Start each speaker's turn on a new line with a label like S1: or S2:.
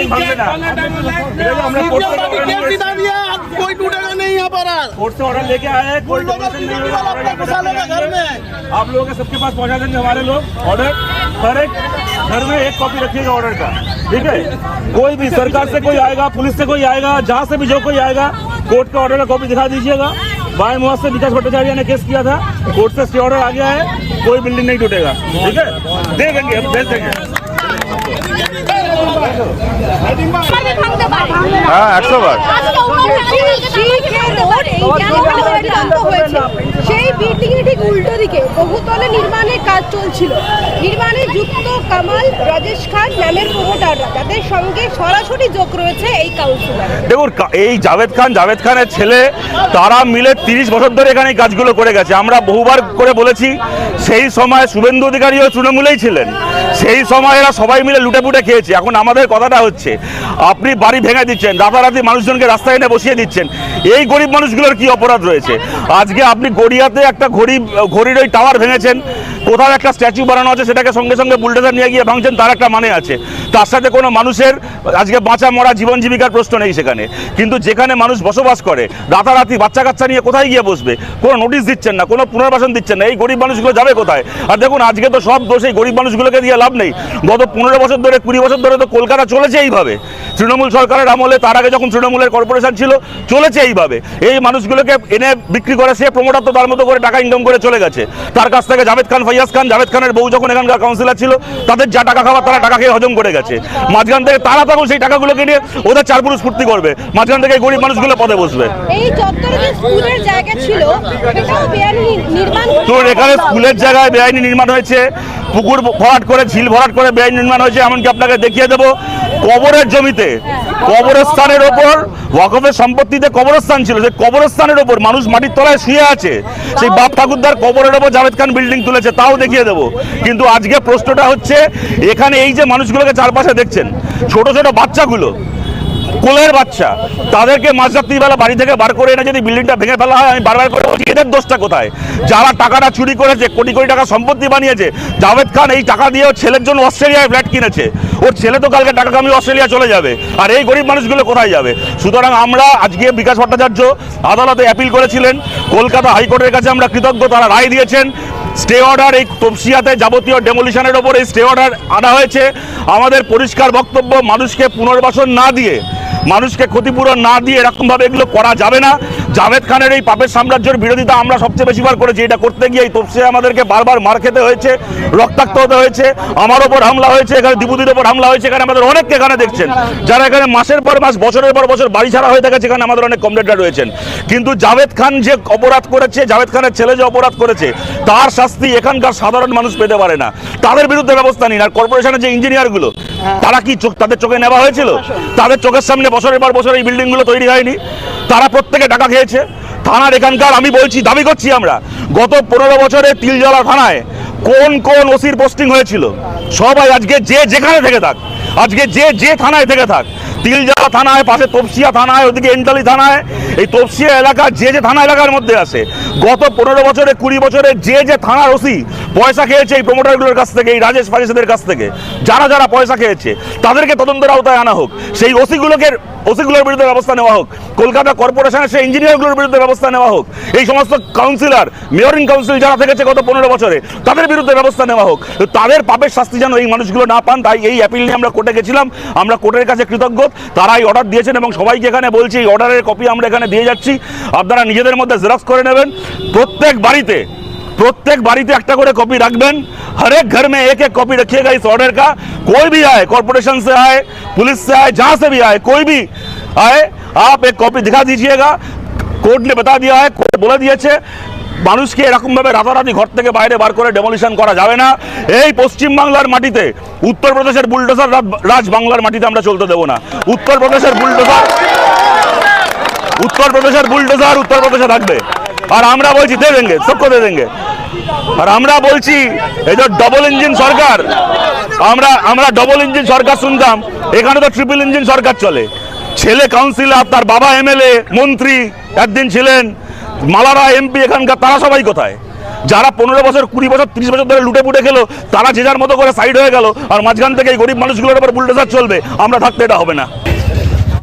S1: Building भांगे ना, हमने court से
S2: कोई टूटेगा नहीं यहाँ पर।
S1: कोर्ट से ऑर्डर लेके आए हैं, कोई डोनेशन नहीं होगा,
S2: घर में
S1: आप लोगों के सबके पास पहुंचा देंगे हमारे लोग ऑर्डर। हर एक घर में एक कॉपी रखिएगा ऑर्डर का, ठीक है। कोई भी सरकार से कोई आएगा, पुलिस से कोई आएगा, जहाँ से भी जो कोई आएगा, कोर्ट का ऑर्डर का कॉपी दिखा दीजिएगा। बाय मुआवजे से विकास भट्टाचार्य ने केस किया था, कोर्ट से स्टे ऑर्डर आ गया है, कोई बिल्डिंग नहीं टूटेगा, ठीक है। दे देंगे, हम भेज देंगे।
S3: হ্যাঁ 100 বার
S4: সেই বিল্ডিং এর ঠিক উল্টো দিকে বহুতলে নির্মাণের কাজ চলছিল। নির্মাণে যুক্ত কামাল, রাজেশ খান নামের প্রমোটাররা, তাদের সঙ্গে সরাসরি যোগ রয়েছে এই কাউন্সিলর।
S3: দেখুন, এই জাভেদ খানের ছেলে, তারা মিলে 30 বছর ধরে এখানে এই কাজগুলো করে গেছে। আমরা বহুবার করে বলেছি, সেই সময় শুভেন্দু অধিকারীও তৃণমূলেই ছিলেন, সেই সময় এরা সবাই মিলে লুটেপুটে খেয়েছে। এখন আমাদের কথাটা হচ্ছে, আপনি বাড়ি ভেঙে দিচ্ছেন, রাতারাতি মানুষজনকে রাস্তায় এনে বসিয়ে দিচ্ছেন, এই গরিব মানুষগুলোর কি অপরাধ রয়েছে? আজকে আপনি গড়িয়াতে একটা ঘড়ির ওই টাওয়ার ভেঙেছেন, কোথাও একটা স্ট্যাচু বানানো আছে, সেটাকে সঙ্গে সঙ্গে বুলডোজার নিয়ে গিয়ে ভাঙছেন, তার একটা মানে আছে। তার সাথে কোনো মানুষের আজকে বাঁচা মরা জীবন জীবিকার প্রশ্ন নেই সেখানে। কিন্তু যেখানে মানুষ বসবাস করে, রাতারাতি বাচ্চা কাচ্চা নিয়ে কোথায় গিয়ে বসবে? কোনো নোটিশ দিচ্ছেন না, কোনো পুনর্বাসন দিচ্ছেন না, এই গরিব মানুষগুলো যাবে কোথায়? আর দেখুন, আজকে তো সব দোষ এই গরিব মানুষগুলোকে দিয়ে লাভ নেই। গত 15 বছর ধরে, 20 বছর ধরে তো কলকাতা চলেছে এইভাবে, তৃণমূল সরকারের আমলে, তার আগে যখন তৃণমূলের কর্পোরেশন ছিল, চলেছে এইভাবে। এই মানুষগুলোকে এনে বিক্রি করে সে প্রমোটার তো তার মতো করে টাকা ইনকাম করে চলে গেছে। তার কাছ থেকে জাভেদ খান, ফৈয়াজ খান, জাভেদ খানের বউ যখন এখানকার কাউন্সিলর ছিল, তাদের যা টাকা খাবার তারা টাকা খেয়ে হজম করে গেছে। মাঝখান থেকে তারা তখন সেই টাকাগুলোকে নিয়ে ওদের চার পুরুষ ফুর্তি করবে, মাঝখান থেকে গরিব মানুষগুলো পদে বসবে।
S4: এই চত্বরে যে স্কুলের জায়গা ছিল, সেটাও বেআইনি নির্মাণ।
S3: তো এখানে স্কুলের জায়গায় বেআইনি নির্মাণ হয়েছে, পুকুর ভরাট করে, ঝিল ভরাট করে বেআইনি নির্মাণ হয়েছে। এমনকি আপনাকে দেখিয়ে দেবো, কবরের জমিতে, কবরস্থানের ওপর, ওয়াকফের সম্পত্তিতে কবরস্থান ছিল, সেই কবরস্থানের ওপর মানুষ মাটির তলায় শুয়ে আছে, সেই বাপ ঠাকুরদার কবরের ওপর জাভেদ খান বিল্ডিং তুলেছে, তাও দেখিয়ে দেবো। কিন্তু আজকে প্রশ্নটা হচ্ছে, এখানে এই যে মানুষগুলোকে চারপাশে দেখছেন, ছোট ছোট বাচ্চাগুলো, কোলের বাচ্চা, তাদেরকে মাঝরাত্রিবেলা বাড়ি থেকে বার করে এনে যদি বিল্ডিংটা ভেঙে ফেলা হয়, আমি বারবার করে বলছি, এদের দোষটা কোথায়? যারা টাকাটা চুরি করেছে, কোটি কোটি টাকা সম্পত্তি বানিয়েছে। জাভেদ খান এই টাকা দিয়ে ওর ছেলের জন্য অস্ট্রেলিয়ায় ফ্ল্যাট কিনেছে, ওর ছেলে তো কালকে টাকা কামিয়ে অস্ট্রেলিয়া চলে যাবে, আর এই গরিব মানুষগুলো কোথায় যাবে? সুতরাং আমরা আজকে বিকাশ ভট্টাচার্য আদালতে অ্যাপিল করেছিলেন, কলকাতা হাইকোর্টের কাছে আমরা কৃতজ্ঞ, তারা রায় দিয়েছেন। স্টে অর্ডার, এই তপসিয়াতে যাবতীয় ডেমোলিশনের ওপর এই স্টে অর্ডার আনা হয়েছে। আমাদের পরিষ্কার বক্তব্য, মানুষকে পুনর্বাসন না দিয়ে, মানুষকে ক্ষতিপূরণ না দিয়ে এরকমভাবে এগুলো করা যাবে না। জাভেদ খানের এই পাপের সাম্রাজ্যের বিরোধিতা আমরা সবচেয়ে বেশিবার করেছি। এটা করতে গিয়ে এই তপসিয়া আমাদেরকে বারবার মার খেতে হয়েছে, রক্তাক্ত হতে হয়েছে, আমার ওপর হামলা হয়েছে, এখানে দীপুদির ওপর হামলা হয়েছে, এখানে আমাদের অনেককে এখানে দেখছেন, যারা এখানে মাসের পর মাস, বছরের পর বছর বাড়ি ছাড়া হয়ে থাকে, সেখানে আমাদের অনেক কমরেডরা রয়েছেন। কিন্তু জাভেদ খান যে অপরাধ করেছে, জাভেদ খানের ছেলে যে অপরাধ করেছে, তার শাস্তি এখানকার সাধারণ মানুষ পেতে পারে না। তাদের বিরুদ্ধে ব্যবস্থা নিন। আর কর্পোরেশনের যে ইঞ্জিনিয়ারগুলো, তারা কি তাদের চোখে নেওয়া হয়েছিল? তাদের চোখের সামনে বছরের পর বছর এই বিল্ডিংগুলো তৈরি হয়নি? তারা প্রত্যেকে টাকা খেয়েছে। থানার এখানকার, আমি বলছি, দাবি করছি, আমরা গত 15 বছরে তিলজলা থানায় কোন কোন ওসির পোস্টিং হয়েছিল, সবাই আজকে যে যেখানে থেকে থাক, আজকে যে থানায় থেকে থাক, তিলজলা থানায়, পাশে তপসিয়া থানায়, ওদিকে এন্টালি থানায়, এই তপসিয়া এলাকা যে থানা এলাকার মধ্যে আছে, গত 15 বছরে, 20 বছরে যে থানার ওসি পয়সা খেয়েছে এই প্রমোটারগুলোর কাছ থেকে, এই রাজেশ ফাজেশদের কাছ থেকে, যারা যারা পয়সা খেয়েছে, তাদেরকে তদন্তের আওতায় আনা হোক। সেই ওসিগুলোর বিরুদ্ধে ব্যবস্থা নেওয়া হোক। কলকাতা কর্পোরেশনের সেই ইঞ্জিনিয়ারগুলোর বিরুদ্ধে ব্যবস্থা নেওয়া হোক। এই সমস্ত কাউন্সিলর, মেয়রিং কাউন্সিল যারা থেকেছে গত 15 বছরে, তাদের বিরুদ্ধে ব্যবস্থা নেওয়া হোক। তাদের পাপের শাস্তি যেন এই মানুষগুলো না পান, তাই এই অ্যাপিল নিয়ে আমরা কোর্টে গেছিলাম। আমরা কোর্টের কাছে কৃতজ্ঞ, তারা এই অর্ডার দিয়েছেন এবং সবাইকে এখানে বলছি, এই অর্ডারের কপি আমরা এখানে দিয়ে যাচ্ছি। আপনারা নিজেদের মধ্যে জেরক্স করে নেবেন। প্রত্যেক বাড়িতে একটা করে कॉपी रखबेन। हर एक घर में एक एक कॉपी रखिएगा इस ऑर्डर का। कोई भी आए, कॉर्पोरेशन से आए, पुलिस से आए, जहां से भी आए, कोई भी आए, आप एक कॉपी दिखा दीजिएगा। कोर्ट ने बता दिया है, कोर्ट बोले दिए মানুষকে এরকমভাবে রাতারাতি ঘর থেকে বাইরে বার করে ডেমোলিশন করা যাবে না। এই পশ্চিমবাংলার মাটিতে, উত্তরপ্রদেশের বুলডোজার রাজ বাংলার মাটিতে আমরা চলতে দেব না। উত্তরপ্রদেশের বুলডোজার উত্তরপ্রদেশে থাকবে। আর আমরা বলছি দে দেंगे, सबको दे देंगे। আর আমরা বলছি, এই যে ডবল ইঞ্জিন সরকার, আমরা ডবল ইঞ্জিন সরকার শুনতাম, এখানে তো ট্রিপল ইঞ্জিন সরকার চলে। ছেলে কাউন্সিলর, তার বাবা এমএলএ, মন্ত্রী একদিন ছিলেন, মালারা এমপি এখানকার, তারা সবাই কোথায়? যারা 15 বছর 20 বছর 30 বছর ধরে লুটে পুটে খেলো তারা যে যার মতো করে সাইড হয়ে গেল, আর মাঝখান থেকে এই গরিব মানুষগুলোর উপর বুলডোজার চলবে, আমরা থাকতে এটা হবে না।